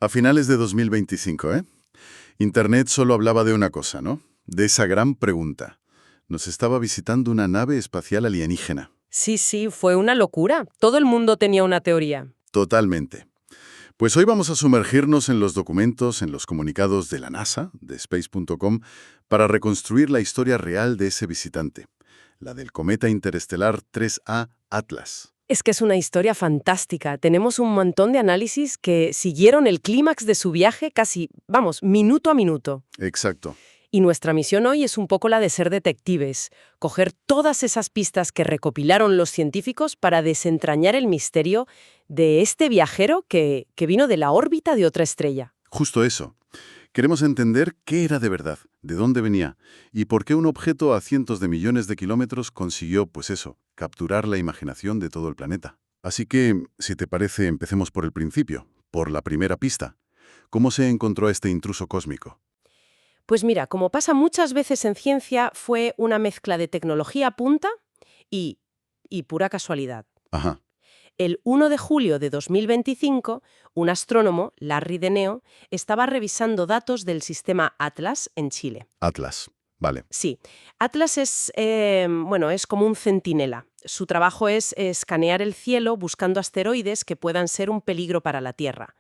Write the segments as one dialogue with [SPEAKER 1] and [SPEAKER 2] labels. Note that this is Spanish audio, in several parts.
[SPEAKER 1] A finales de 2025, ¿eh? Internet solo hablaba de una cosa, ¿no? De esa gran pregunta. Nos estaba visitando una nave espacial alienígena.
[SPEAKER 2] Sí, sí, fue una locura. Todo el mundo tenía una teoría.
[SPEAKER 1] Totalmente. Pues hoy vamos a sumergirnos en los documentos, en los comunicados de la NASA, de Space.com, para reconstruir la historia real de ese visitante, la del cometa interestelar 3A Atlas.
[SPEAKER 2] Es que es una historia fantástica. Tenemos un montón de análisis que siguieron el clímax de su viaje casi, vamos, minuto a minuto.
[SPEAKER 1] Exacto.
[SPEAKER 2] Y nuestra misión hoy es un poco la de ser detectives, coger todas esas pistas que recopilaron los científicos para desentrañar el misterio de este viajero que vino de la órbita de otra estrella.
[SPEAKER 1] Justo eso. Queremos entender qué era de verdad, de dónde venía y por qué un objeto a cientos de millones de kilómetros consiguió, pues eso, capturar la imaginación de todo el planeta. Así que, si te parece, empecemos por el principio, por la primera pista. ¿Cómo se encontró este intruso cósmico?
[SPEAKER 2] Pues mira, como pasa muchas veces en ciencia, fue una mezcla de tecnología punta y, y pura casualidad.
[SPEAKER 1] Ajá,
[SPEAKER 2] El 1 de julio de 2025, un astrónomo, Larry Deneo, estaba revisando datos del sistema Atlas en Chile.
[SPEAKER 1] Atlas. Vale.
[SPEAKER 2] Sí, Atlas es como un centinela. Su trabajo es escanear el cielo buscando asteroides que puedan ser un peligro para la Tierra,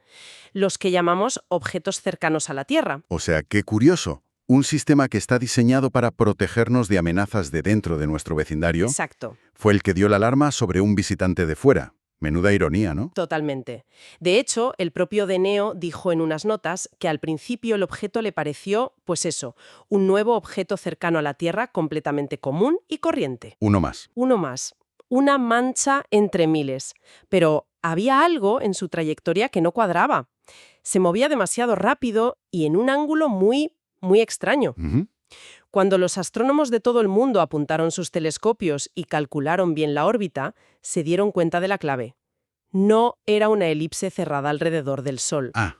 [SPEAKER 2] los que llamamos objetos cercanos a la Tierra.
[SPEAKER 1] O sea, qué curioso. Un sistema que está diseñado para protegernos de amenazas de dentro de nuestro vecindario
[SPEAKER 2] Exacto.
[SPEAKER 1] fue el que dio la alarma sobre un visitante de fuera. Menuda ironía, ¿no?
[SPEAKER 2] Totalmente. De hecho, el propio Deneo dijo en unas notas que al principio el objeto le pareció, pues eso, un nuevo objeto cercano a la Tierra completamente común y corriente.
[SPEAKER 1] Uno más.
[SPEAKER 2] Uno más. Una mancha entre miles. Pero había algo en su trayectoria que no cuadraba. Se movía demasiado rápido y en un ángulo muy extraño.
[SPEAKER 1] Ujú.
[SPEAKER 2] Cuando los astrónomos de todo el mundo apuntaron sus telescopios y calcularon bien la órbita, se dieron cuenta de la clave. No era una elipse cerrada alrededor del Sol.
[SPEAKER 1] Ah,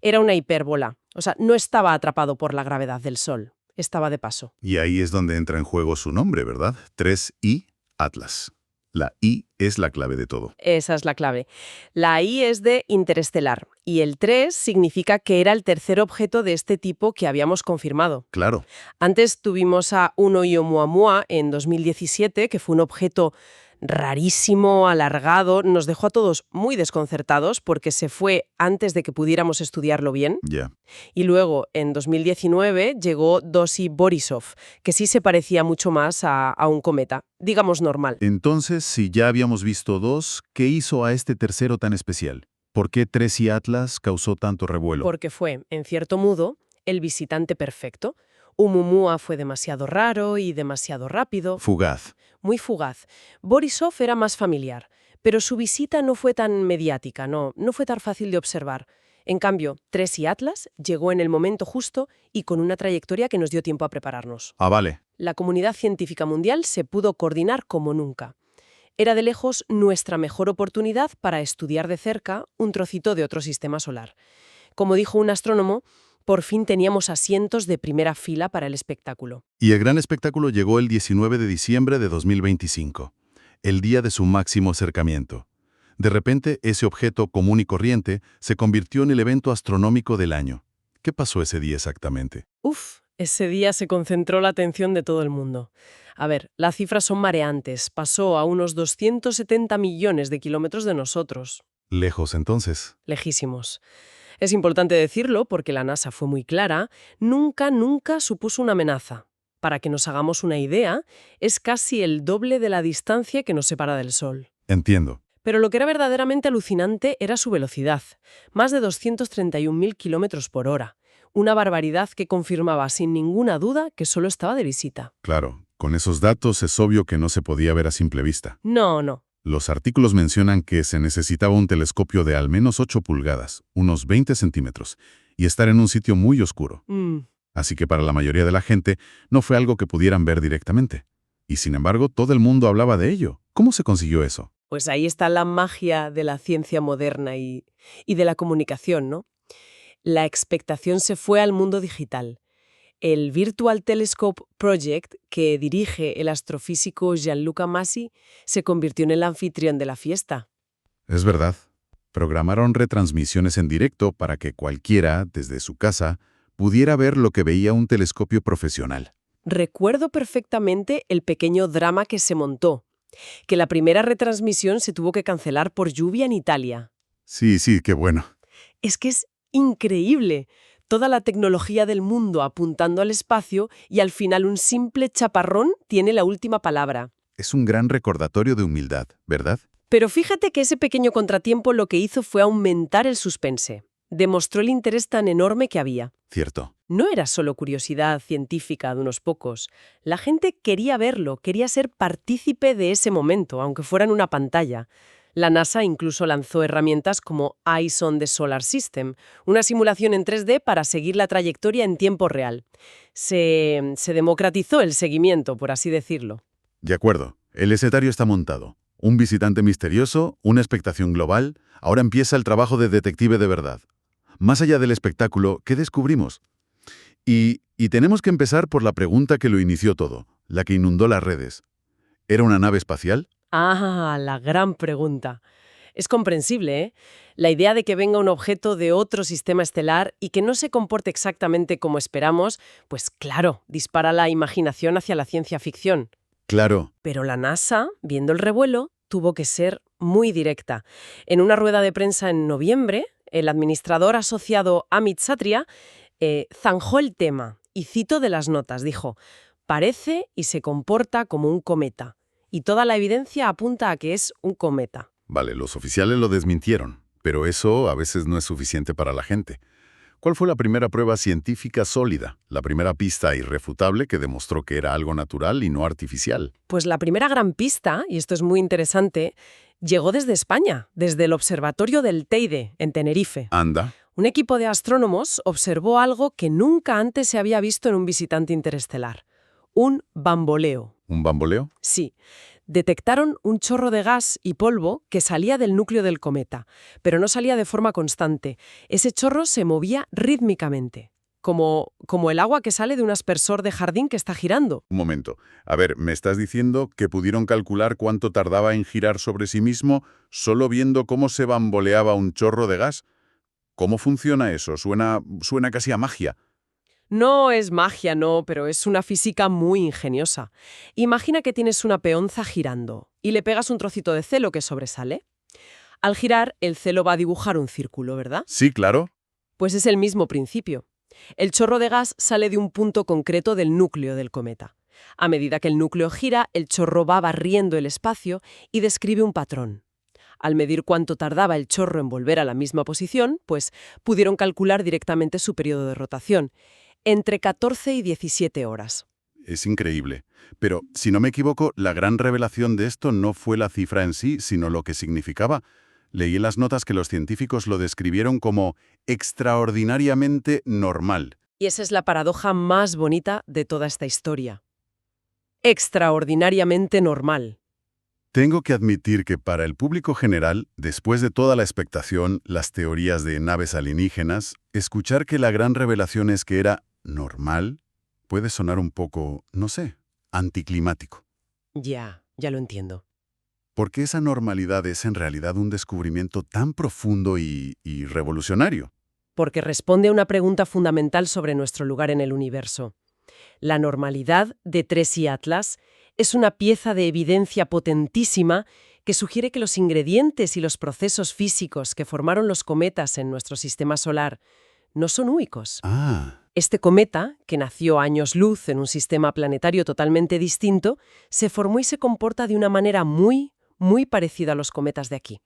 [SPEAKER 2] Era una hipérbola. O sea, no estaba atrapado por la gravedad del Sol. Estaba de paso.
[SPEAKER 1] y ahí es donde entra en juego su nombre, ¿verdad? 3I Atlas. La I es la clave de todo.
[SPEAKER 2] Esa es la clave. La I es de interestelar y el 3 significa que era el tercer objeto de este tipo que habíamos confirmado.
[SPEAKER 1] Claro.
[SPEAKER 2] Antes tuvimos a Uno y Oumuamua en 2017, que fue un objeto rarísimo, alargado, nos dejó a todos muy desconcertados porque se fue antes de que pudiéramos estudiarlo bien.
[SPEAKER 1] Ya.
[SPEAKER 2] Y luego, en 2019, llegó Dossi Borisov, que sí se parecía mucho más a un cometa, digamos normal.
[SPEAKER 1] Entonces, si ya habíamos visto dos, ¿qué hizo a este tercero tan especial? ¿Por qué 3I Atlas causó tanto revuelo?
[SPEAKER 2] Porque fue, en cierto modo, el visitante perfecto. Oumuamua fue demasiado raro y demasiado rápido.
[SPEAKER 1] Fugaz.
[SPEAKER 2] Muy fugaz. Borisov era más familiar, pero su visita no fue tan mediática, no fue tan fácil de observar. En cambio, 3I Atlas llegó en el momento justo y con una trayectoria que nos dio tiempo a prepararnos.
[SPEAKER 1] Ah, vale.
[SPEAKER 2] La comunidad científica mundial se pudo coordinar como nunca. Era de lejos nuestra mejor oportunidad para estudiar de cerca un trocito de otro sistema solar. Como dijo un astrónomo, por fin teníamos asientos de primera fila para el espectáculo.
[SPEAKER 1] Y el gran espectáculo llegó el 19 de diciembre de 2025, el día de su máximo acercamiento. De repente, ese objeto común y corriente se convirtió en el evento astronómico del año. ¿Qué pasó ese día exactamente?
[SPEAKER 2] Ese día se concentró la atención de todo el mundo. A ver, las cifras son mareantes. Pasó a unos 270 millones de kilómetros de nosotros.
[SPEAKER 1] Lejos entonces.
[SPEAKER 2] Lejísimos. Es importante decirlo porque la NASA fue muy clara. Nunca supuso una amenaza. Para que nos hagamos una idea, es casi el doble de la distancia que nos separa del Sol.
[SPEAKER 1] Entiendo.
[SPEAKER 2] Pero lo que era verdaderamente alucinante era su velocidad. Más de 231.000 kilómetros por hora. Una barbaridad que confirmaba sin ninguna duda que solo estaba de visita.
[SPEAKER 1] Claro, con esos datos es obvio que no se podía ver a simple vista.
[SPEAKER 2] No.
[SPEAKER 1] Los artículos mencionan que se necesitaba un telescopio de al menos 8 pulgadas, unos 20 centímetros, y estar en un sitio muy oscuro. Así que para la mayoría de la gente no fue algo que pudieran ver directamente. Y sin embargo, todo el mundo hablaba de ello. ¿Cómo se consiguió eso?
[SPEAKER 2] Pues ahí está la magia de la ciencia moderna y de la comunicación, ¿no? La expectación se fue al mundo digital. El Virtual Telescope Project, que dirige el astrofísico Gianluca Masi, se convirtió en el anfitrión de la fiesta.
[SPEAKER 1] Es verdad. Programaron retransmisiones en directo para que cualquiera, desde su casa, pudiera ver lo que veía un telescopio profesional.
[SPEAKER 2] Recuerdo perfectamente el pequeño drama que se montó, que la primera retransmisión se tuvo que cancelar por lluvia en Italia.
[SPEAKER 1] Sí, sí, qué bueno.
[SPEAKER 2] Es que es increíble. Toda la tecnología del mundo apuntando al espacio y al final un simple chaparrón tiene la última palabra.
[SPEAKER 1] Es un gran recordatorio de humildad, ¿verdad?
[SPEAKER 2] Pero fíjate que ese pequeño contratiempo lo que hizo fue aumentar el suspense. Demostró el interés tan enorme que había.
[SPEAKER 1] Cierto.
[SPEAKER 2] No era solo curiosidad científica de unos pocos. La gente quería verlo, quería ser partícipe de ese momento, aunque fuera en una pantalla. La NASA incluso lanzó herramientas como Eyes on the Solar System, una simulación en 3D para seguir la trayectoria en tiempo real. Se democratizó el seguimiento, por así decirlo.
[SPEAKER 1] De acuerdo. El escenario está montado. Un visitante misterioso, una expectación global. Ahora empieza el trabajo de detective de verdad. Más allá del espectáculo, ¿qué descubrimos? Y tenemos que empezar por la pregunta que lo inició todo, la que inundó las redes. ¿Era una nave espacial?
[SPEAKER 2] Ah, la gran pregunta. Es comprensible, ¿eh? La idea de que venga un objeto de otro sistema estelar y que no se comporte exactamente como esperamos, pues claro, dispara la imaginación hacia la ciencia ficción.
[SPEAKER 1] Claro.
[SPEAKER 2] Pero la NASA, viendo el revuelo, tuvo que ser muy directa. En una rueda de prensa en noviembre, el administrador asociado Amit Satria zanjó el tema y cito de las notas, dijo: «Parece y se comporta como un cometa, y toda la evidencia apunta a que es un cometa».
[SPEAKER 1] Vale, los oficiales lo desmintieron, pero eso a veces no es suficiente para la gente. ¿Cuál fue la primera prueba científica sólida, la primera pista irrefutable que demostró que era algo natural y no artificial?
[SPEAKER 2] Pues la primera gran pista, y esto es muy interesante, llegó desde España, desde el observatorio del Teide, en Tenerife.
[SPEAKER 1] Anda.
[SPEAKER 2] Un equipo de astrónomos observó algo que nunca antes se había visto en un visitante interestelar: un bamboleo.
[SPEAKER 1] ¿Un bamboleo?
[SPEAKER 2] Sí. Detectaron un chorro de gas y polvo que salía del núcleo del cometa, pero no salía de forma constante. Ese chorro se movía rítmicamente, como el agua que sale de un aspersor de jardín que está girando.
[SPEAKER 1] Un momento. A ver, ¿me estás diciendo que pudieron calcular cuánto tardaba en girar sobre sí mismo solo viendo cómo se bamboleaba un chorro de gas? ¿Cómo funciona eso? Suena casi a magia.
[SPEAKER 2] No es magia, no, pero es una física muy ingeniosa. Imagina que tienes una peonza girando y le pegas un trocito de celo que sobresale. Al girar, el celo va a dibujar un círculo, ¿verdad?
[SPEAKER 1] Sí, claro.
[SPEAKER 2] Pues es el mismo principio. El chorro de gas sale de un punto concreto del núcleo del cometa. A medida que el núcleo gira, el chorro va barriendo el espacio y describe un patrón. Al medir cuánto tardaba el chorro en volver a la misma posición, pues pudieron calcular directamente su periodo de rotación: entre 14 y 17 horas.
[SPEAKER 1] Es increíble. Pero, si no me equivoco, la gran revelación de esto no fue la cifra en sí, sino lo que significaba. Leí en las notas que los científicos lo describieron como extraordinariamente normal.
[SPEAKER 2] Y esa es la paradoja más bonita de toda esta historia. Extraordinariamente normal.
[SPEAKER 1] Tengo que admitir que para el público general, después de toda la expectación, las teorías de naves alienígenas, escuchar que la gran revelación es que era normal puede sonar un poco, no sé, anticlimático.
[SPEAKER 2] Ya lo entiendo.
[SPEAKER 1] Porque esa normalidad es en realidad un descubrimiento tan profundo y revolucionario.
[SPEAKER 2] Porque responde a una pregunta fundamental sobre nuestro lugar en el universo. La normalidad de Tracy Atlas es una pieza de evidencia potentísima que sugiere que los ingredientes y los procesos físicos que formaron los cometas en nuestro sistema solar no son únicos. Este cometa, que nació años luz en un sistema planetario totalmente distinto, se formó y se comporta de una manera muy, muy parecida a los cometas de aquí.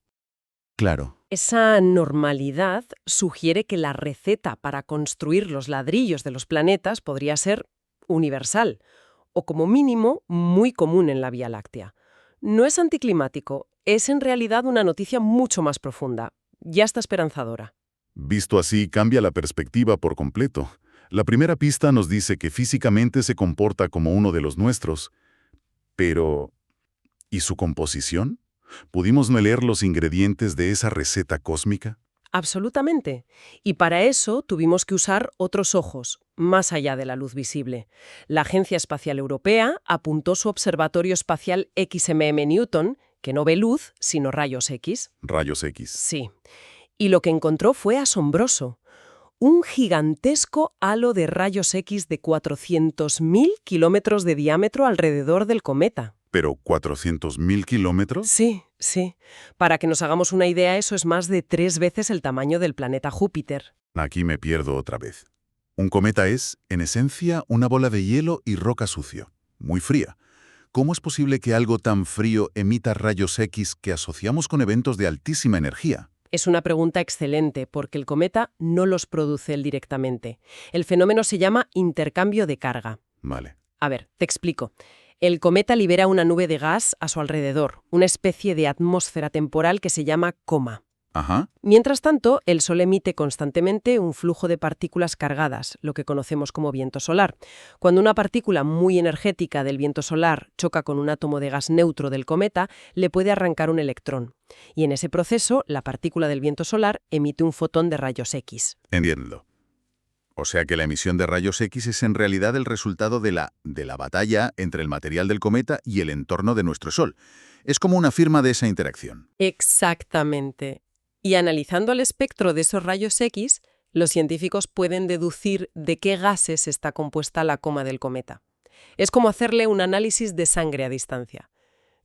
[SPEAKER 1] Claro.
[SPEAKER 2] Esa normalidad sugiere que la receta para construir los ladrillos de los planetas podría ser universal, o como mínimo muy común en la Vía Láctea. No es anticlimático, es en realidad una noticia mucho más profunda. Ya está esperanzadora.
[SPEAKER 1] Visto así, cambia la perspectiva por completo. La primera pista nos dice que físicamente se comporta como uno de los nuestros. Pero, ¿y su composición? ¿Pudimos leer los ingredientes de esa receta cósmica?
[SPEAKER 2] Absolutamente. Y para eso tuvimos que usar otros ojos, más allá de la luz visible. La Agencia Espacial Europea apuntó su Observatorio Espacial XMM Newton, que no ve luz, sino rayos X.
[SPEAKER 1] Rayos X.
[SPEAKER 2] Sí. Y lo que encontró fue asombroso. Un gigantesco halo de rayos X de 400.000 kilómetros de diámetro alrededor del cometa.
[SPEAKER 1] ¿Pero 400.000 kilómetros?
[SPEAKER 2] Sí, sí. Para que nos hagamos una idea, eso es más de 3 veces el tamaño del planeta Júpiter.
[SPEAKER 1] Aquí me pierdo otra vez. Un cometa es, en esencia, una bola de hielo y roca sucio, muy fría. ¿Cómo es posible que algo tan frío emita rayos X que asociamos con eventos de altísima energía?
[SPEAKER 2] Es una pregunta excelente, porque el cometa no los produce él directamente. El fenómeno se llama intercambio de carga.
[SPEAKER 1] Vale.
[SPEAKER 2] A ver, te explico. El cometa libera una nube de gas a su alrededor, una especie de atmósfera temporal que se llama coma.
[SPEAKER 1] Ajá.
[SPEAKER 2] Mientras tanto, el Sol emite constantemente un flujo de partículas cargadas, lo que conocemos como viento solar. Cuando una partícula muy energética del viento solar choca con un átomo de gas neutro del cometa, le puede arrancar un electrón. Y en ese proceso, la partícula del viento solar emite un fotón de rayos X.
[SPEAKER 1] Entiendo. O sea que la emisión de rayos X es en realidad el resultado de la batalla entre el material del cometa y el entorno de nuestro Sol. Es como una firma de esa interacción.
[SPEAKER 2] Exactamente. Y analizando el espectro de esos rayos X, los científicos pueden deducir de qué gases está compuesta la coma del cometa. Es como hacerle un análisis de sangre a distancia.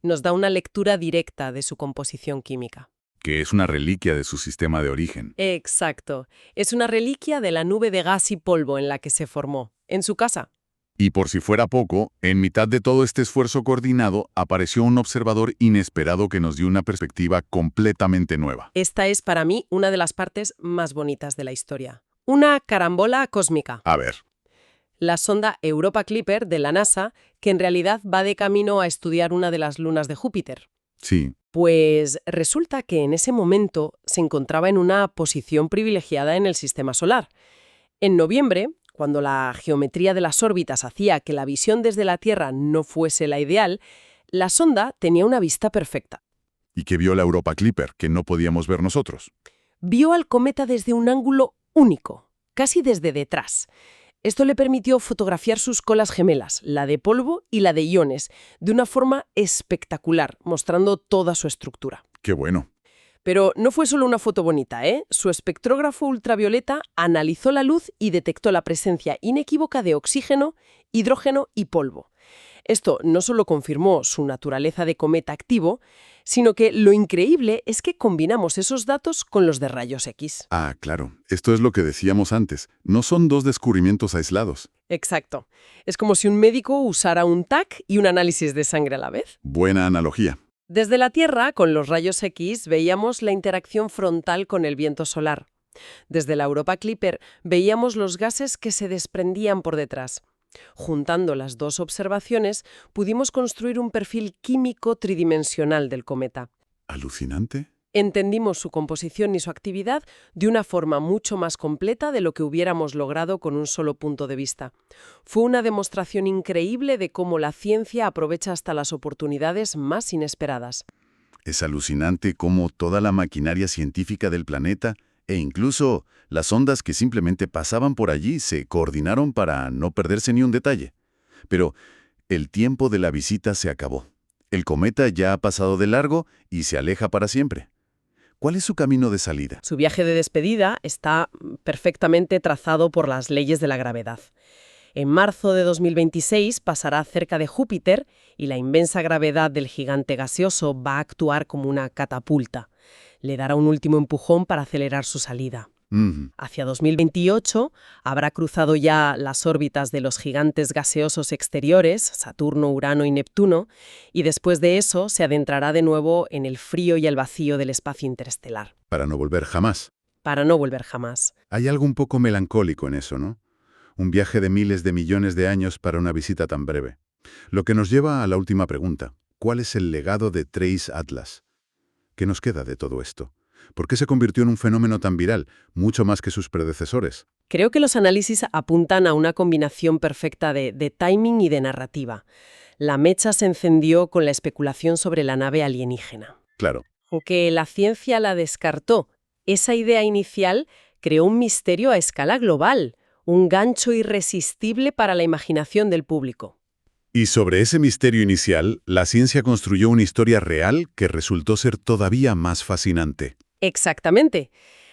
[SPEAKER 2] Nos da una lectura directa de su composición química.
[SPEAKER 1] Que es una reliquia de su sistema de origen.
[SPEAKER 2] Exacto. Es una reliquia de la nube de gas y polvo en la que se formó, en su casa.
[SPEAKER 1] Y por si fuera poco, en mitad de todo este esfuerzo coordinado, apareció un observador inesperado que nos dio una perspectiva completamente nueva.
[SPEAKER 2] Esta es para mí una de las partes más bonitas de la historia. Una carambola cósmica.
[SPEAKER 1] A ver.
[SPEAKER 2] La sonda Europa Clipper de la NASA, que en realidad va de camino a estudiar una de las lunas de Júpiter.
[SPEAKER 1] Sí.
[SPEAKER 2] Pues resulta que en ese momento se encontraba en una posición privilegiada en el sistema solar. En noviembre, cuando la geometría de las órbitas hacía que la visión desde la Tierra no fuese la ideal, la sonda tenía una vista perfecta.
[SPEAKER 1] ¿Y qué vio la Europa Clipper, que no podíamos ver nosotros?
[SPEAKER 2] Vio al cometa desde un ángulo único, casi desde detrás. Esto le permitió fotografiar sus colas gemelas, la de polvo y la de iones, de una forma espectacular, mostrando toda su estructura.
[SPEAKER 1] ¡Qué bueno!
[SPEAKER 2] Pero no fue solo una foto bonita, ¿eh? Su espectrógrafo ultravioleta analizó la luz y detectó la presencia inequívoca de oxígeno, hidrógeno y polvo. Esto no solo confirmó su naturaleza de cometa activo, sino que lo increíble es que combinamos esos datos con los de rayos X.
[SPEAKER 1] Ah, claro. Esto es lo que decíamos antes. No son dos descubrimientos aislados.
[SPEAKER 2] Exacto. Es como si un médico usara un TAC y un análisis de sangre a la vez.
[SPEAKER 1] Buena analogía.
[SPEAKER 2] Desde la Tierra, con los rayos X, veíamos la interacción frontal con el viento solar. Desde la Europa Clipper veíamos los gases que se desprendían por detrás. Juntando las dos observaciones, pudimos construir un perfil químico tridimensional del cometa.
[SPEAKER 1] ¿Alucinante?
[SPEAKER 2] Entendimos su composición y su actividad de una forma mucho más completa de lo que hubiéramos logrado con un solo punto de vista. Fue una demostración increíble de cómo la ciencia aprovecha hasta las oportunidades más inesperadas.
[SPEAKER 1] Es alucinante cómo toda la maquinaria científica del planeta e incluso las ondas que simplemente pasaban por allí se coordinaron para no perderse ni un detalle. Pero el tiempo de la visita se acabó. El cometa ya ha pasado de largo y se aleja para siempre. ¿Cuál es su camino de salida?
[SPEAKER 2] Su viaje de despedida está perfectamente trazado por las leyes de la gravedad. En marzo de 2026 pasará cerca de Júpiter y la inmensa gravedad del gigante gaseoso va a actuar como una catapulta. Le dará un último empujón para acelerar su salida. Hacia 2028 habrá cruzado ya las órbitas de los gigantes gaseosos exteriores, Saturno, Urano y Neptuno, y después de eso se adentrará de nuevo en el frío y el vacío del espacio interestelar.
[SPEAKER 1] Para no volver jamás.
[SPEAKER 2] Para no volver jamás.
[SPEAKER 1] Hay algo un poco melancólico en eso, ¿no? Un viaje de miles de millones de años para una visita tan breve. Lo que nos lleva a la última pregunta. ¿Cuál es el legado de Trace Atlas? ¿Qué nos queda de todo esto? ¿Por qué se convirtió en un fenómeno tan viral, mucho más que sus predecesores?
[SPEAKER 2] Creo que los análisis apuntan a una combinación perfecta de timing y de narrativa. La mecha se encendió con la especulación sobre la nave alienígena.
[SPEAKER 1] Claro.
[SPEAKER 2] Aunque la ciencia la descartó, esa idea inicial creó un misterio a escala global, un gancho irresistible para la imaginación del público.
[SPEAKER 1] Y sobre ese misterio inicial, la ciencia construyó una historia real que resultó ser todavía más fascinante.
[SPEAKER 2] Exactamente.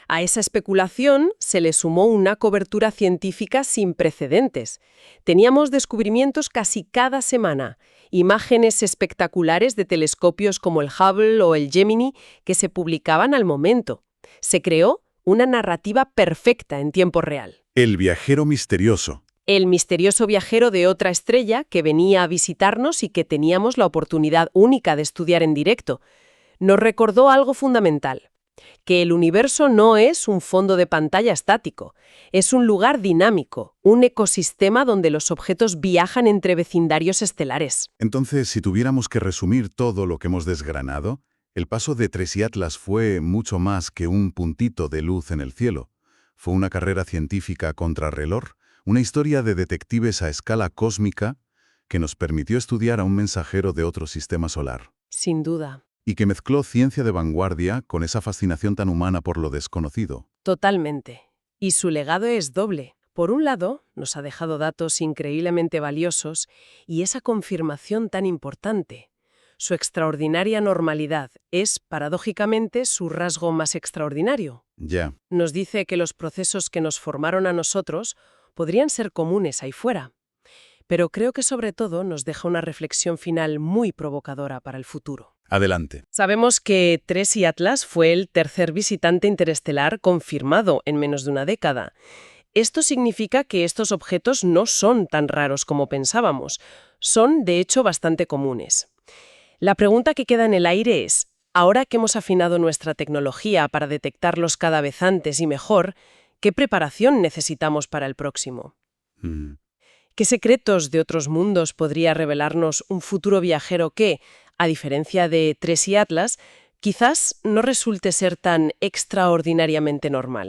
[SPEAKER 2] A esa especulación se le sumó una cobertura científica sin precedentes. Teníamos descubrimientos casi cada semana, imágenes espectaculares de telescopios como el Hubble o el Gemini que se publicaban al momento. Se creó una narrativa perfecta en tiempo real.
[SPEAKER 1] El viajero misterioso.
[SPEAKER 2] El misterioso viajero de otra estrella que venía a visitarnos y que teníamos la oportunidad única de estudiar en directo. Nos recordó algo fundamental: que el universo no es un fondo de pantalla estático, es un lugar dinámico, un ecosistema donde los objetos viajan entre vecindarios estelares.
[SPEAKER 1] Entonces, si tuviéramos que resumir todo lo que hemos desgranado, el paso de Tracy Atlas fue mucho más que un puntito de luz en el cielo. Fue una carrera científica contrarreloj, una historia de detectives a escala cósmica que nos permitió estudiar a un mensajero de otro sistema solar.
[SPEAKER 2] Sin duda.
[SPEAKER 1] Y que mezcló ciencia de vanguardia con esa fascinación tan humana por lo desconocido.
[SPEAKER 2] Totalmente. Y su legado es doble. Por un lado, nos ha dejado datos increíblemente valiosos y esa confirmación tan importante. Su extraordinaria normalidad es, paradójicamente, su rasgo más extraordinario.
[SPEAKER 1] Ya.
[SPEAKER 2] Nos dice que los procesos que nos formaron a nosotros podrían ser comunes ahí fuera. Pero creo que sobre todo nos deja una reflexión final muy provocadora para el futuro.
[SPEAKER 1] Adelante.
[SPEAKER 2] Sabemos que Tracy Atlas fue el tercer visitante interestelar confirmado en menos de una década. Esto significa que estos objetos no son tan raros como pensábamos. Son, de hecho, bastante comunes. La pregunta que queda en el aire es, ahora que hemos afinado nuestra tecnología para detectarlos cada vez antes y mejor, ¿qué preparación necesitamos para el próximo? ¿Qué secretos de otros mundos podría revelarnos un futuro viajero que, a diferencia de Tracy Atlas, quizás no resulte ser tan extraordinariamente normal?